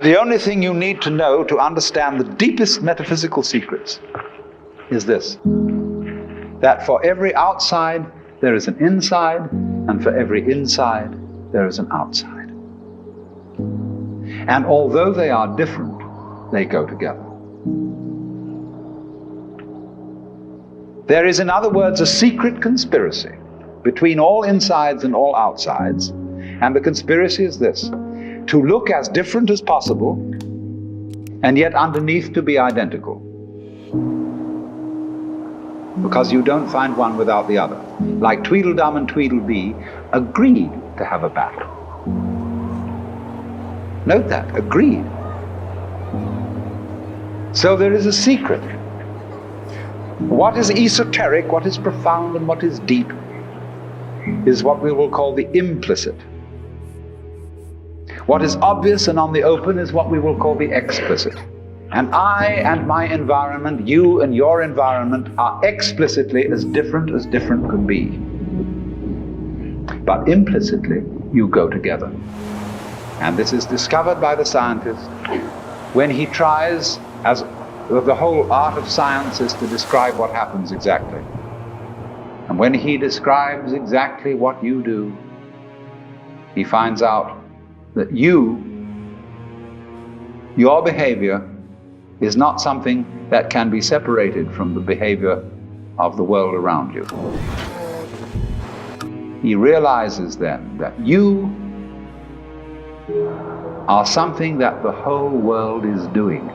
The only thing you need to know to understand the deepest metaphysical secrets is this: that for every outside there is an inside, and for every inside there is an outside. And although they are different, they go together. There is, in other words, a secret conspiracy between all insides and all outsides, and the conspiracy is this: to look as different as possible, and yet underneath to be identical. Because you don't find one without the other. Like Tweedledum and Tweedledee agreed to have a battle. Note that, agreed. So there is a secret. What is esoteric, what is profound, and what is deep is what we will call the implicit. What is obvious and on the open is what we will call the explicit. And I and my environment, you and your environment, are explicitly as different could be. But implicitly, you go together. And this is discovered by the scientist when he tries, as the whole art of science is to describe what happens exactly. And when he describes exactly what you do, he finds out that your behavior is not something that can be separated from the behavior of the world around you. He realizes then that you are something that the whole world is doing.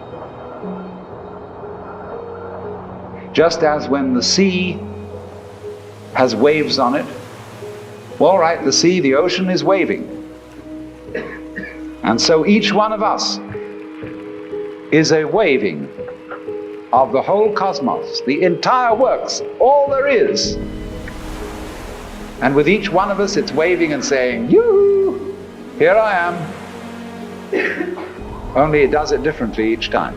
Just as when the sea has waves on it, all right, the sea, the ocean is waving. And so each one of us is a waving of the whole cosmos, the entire works, all there is. And with each one of us, it's waving and saying, "Yoo-hoo, here I am." Only it does it differently each time.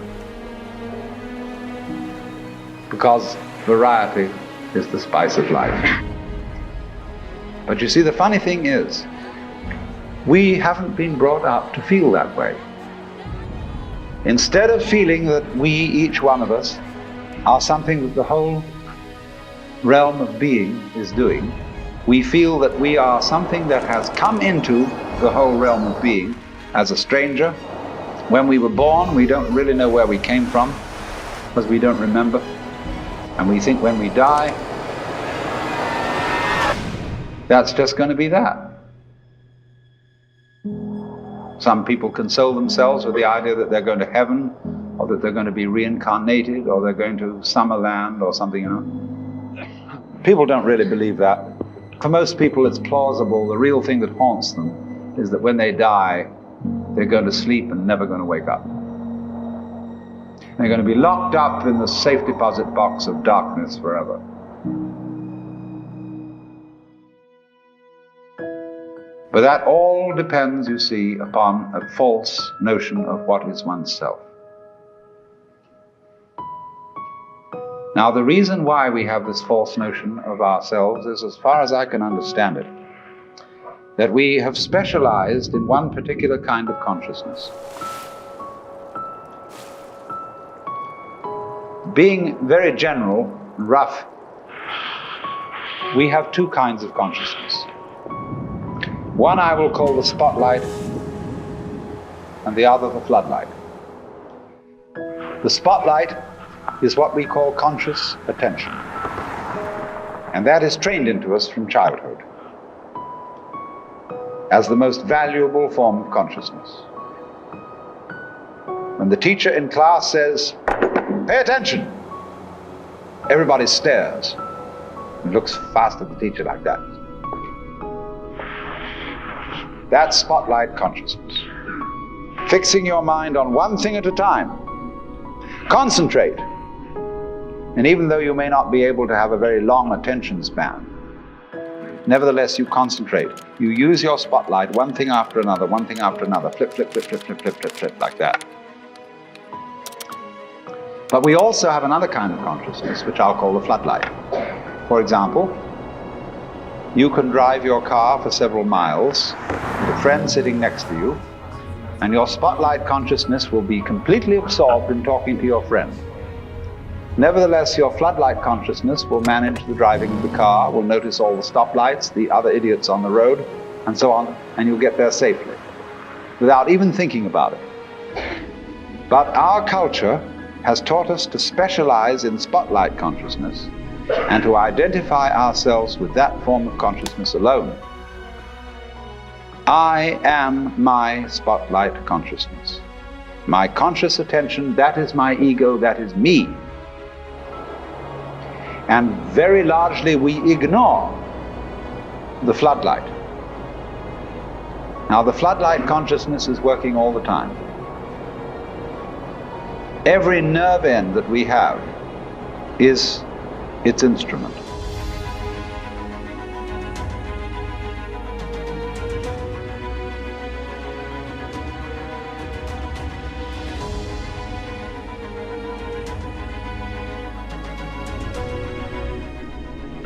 Because variety is the spice of life. But you see, the funny thing is, we haven't been brought up to feel that way. Instead of feeling that we, each one of us, are something that the whole realm of being is doing, we feel that we are something that has come into the whole realm of being as a stranger. When we were born, we don't really know where we came from, because we don't remember. And we think when we die, that's just going to be that. Some people console themselves with the idea that they're going to heaven, or that they're going to be reincarnated, or they're going to Summerland or something, you know. People don't really believe that. For most people it's plausible. The real thing that haunts them is that when they die, they're going to sleep and never going to wake up. They're going to be locked up in the safe deposit box of darkness forever. But that all depends, you see, upon a false notion of what is oneself. Now, the reason why we have this false notion of ourselves is, as far as I can understand it, that we have specialized in one particular kind of consciousness. Being very general, rough, we have two kinds of consciousness. One I will call the spotlight, and the other the floodlight. The spotlight is what we call conscious attention, and that is trained into us from childhood as the most valuable form of consciousness. When the teacher in class says, "Pay attention," everybody stares and looks fast at the teacher like that. That's spotlight consciousness. Fixing your mind on one thing at a time. Concentrate. And even though you may not be able to have a very long attention span, nevertheless you concentrate. You use your spotlight, one thing after another, one thing after another. Flip, flip, flip, flip, flip, flip, flip, flip, like that. But we also have another kind of consciousness, which I'll call the floodlight. For example, you can drive your car for several miles with a friend sitting next to you, and your spotlight consciousness will be completely absorbed in talking to your friend. Nevertheless, your floodlight consciousness will manage the driving of the car, will notice all the stoplights, the other idiots on the road, and so on, and you'll get there safely, without even thinking about it. But our culture has taught us to specialize in spotlight consciousness and to identify ourselves with that form of consciousness alone. I am my spotlight consciousness. My conscious attention, that is my ego, that is me. And very largely we ignore the floodlight. Now the floodlight consciousness is working all the time. Every nerve end that we have is its instrument.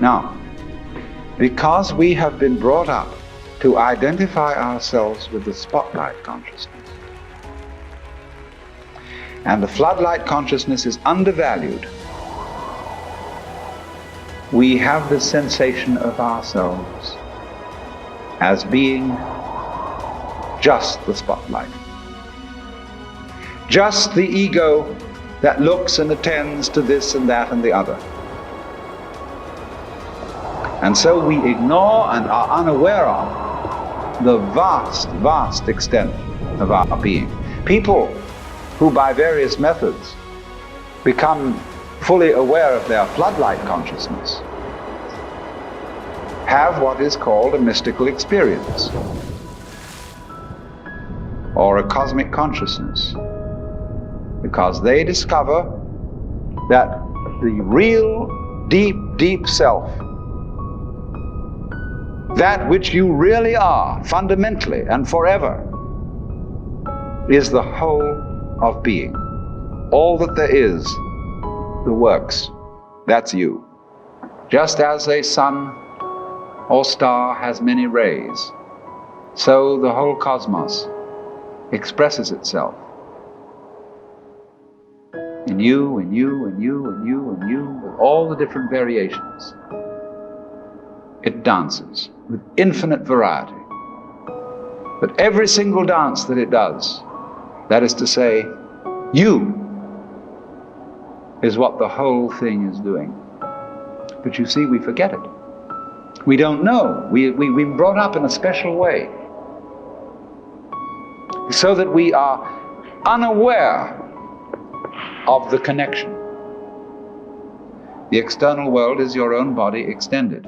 Now, because we have been brought up to identify ourselves with the spotlight consciousness, and the floodlight consciousness is undervalued, we have the sensation of ourselves as being just the spotlight. Just the ego that looks and attends to this and that and the other. And so we ignore and are unaware of the vast, vast extent of our being. People who by various methods become fully aware of their floodlight consciousness have what is called a mystical experience or a cosmic consciousness, because they discover that the real deep, deep self, that which you really are fundamentally and forever, is the whole of being. All that there is, the works, that's you. Just as a sun or star has many rays, so the whole cosmos expresses itself in you, in you, in you, in you, in you, with all the different variations. It dances with infinite variety. But every single dance that it does, that is to say, you is what the whole thing is doing. But you see, we forget it. We don't know. We've been brought up in a special way, so that we are unaware of the connection. The external world is your own body extended.